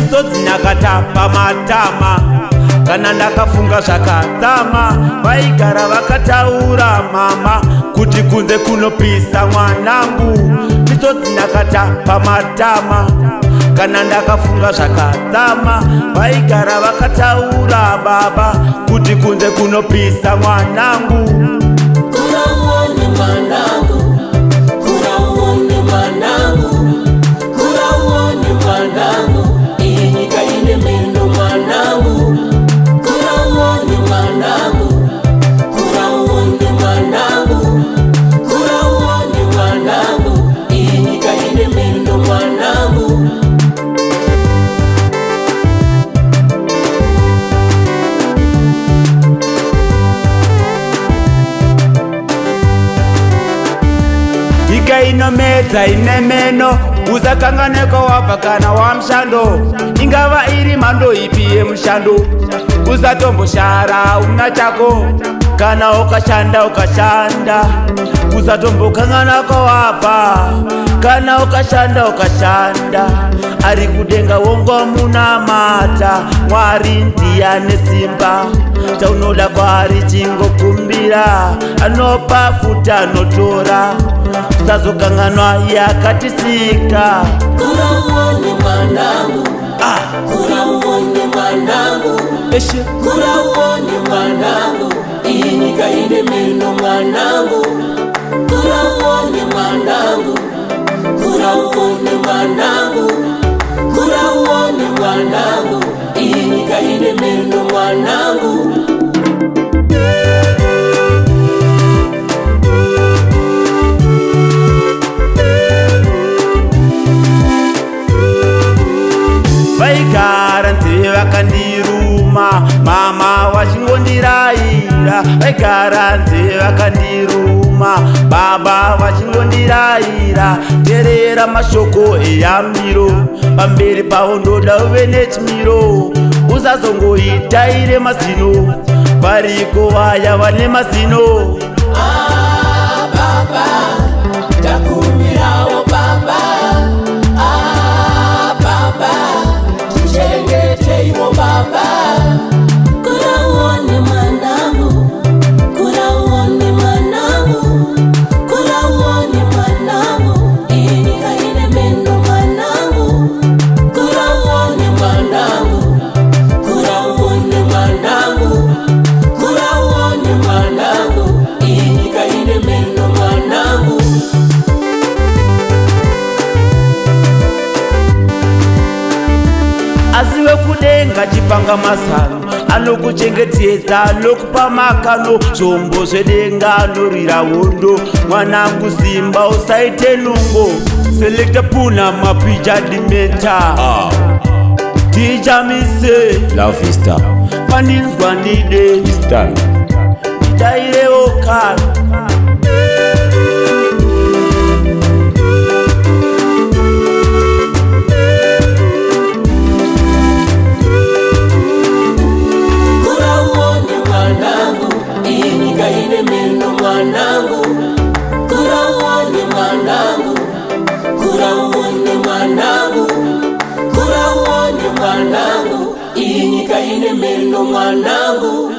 misodzi nyakata pamatama. Kana ndakafunga zvakadzama, vaigara vakataura mama kuti kunze kunopisa mwanangu. Misodzi nyakata pamatama. Kana ndakafunga zvakadzama, vaigara vakataura baba kuti kunze kunopisa mwanangu. Kurauone mwanangu, kurauone mwanangu, kurauone mwanangu, iyi nyika ine meno mwanangu. Kurauone mwanangu, kurauone mwanangu, kurauone mwanangu, iyi nyika ine meno mwanangu. Nyika inomedza ine meno, usakanganeko wabva kana wamushando. Ingava iri mhando ipi yemushando, usatomboshara una chako. Kana ukashanda ukashanda, usatombokanganako wabva. Kana ukashanda ukashanda, ari kudenga wongomunamata. Mwari ndiyane simba, chaunoda kwaari chingokumbira. Anopa futi anotora, usazokanganwa yakatisika. Kurauone mwanangu, kurauone mwanangu, kurauone mwanangu, iyi nyika ine meno mwanangu. Kurauone mwanangu, kurauone mwanangu, kurauone mwanangu, iyi nyika ine meno mwanangu. Vaigara nzeve vakandiruma, mama vachingondiraira. Vaigara nzeve vakandiruma, baba vachingondiraira. Teerera mashoko eyamiro, pamberi pavo ndoda uve nechimiro. Usazongoitaire mazino, variko vaya vane mazino. Baba, takumirawo baba. Tichengeteiwo baba. Kurauone mwanangu, kurauone mwanangu, kurauone mwanangu, iyi nyika ine meno mwanangu. Kurauone mwanangu, kurauone mwanangu, kurauone mwanangu, iyi nyika ine meno mwanangu. Asi wekudenga chipanga mazano, anokuchengetedza anokupa makano. Zvombo zvedenga anorwira hondo, mwanangu simba usaite nungo. Selecta Puna mapicha dimeta, Teacher mise Love is star. paninzwa ndide Star. itairewo kana. Kurauone mwanangu, iyi nyika ine meno mwanangu. Kurauone mwanangu, kurauone mwanangu, kurauone mwanangu, iyi nyika ine meno mwanangu.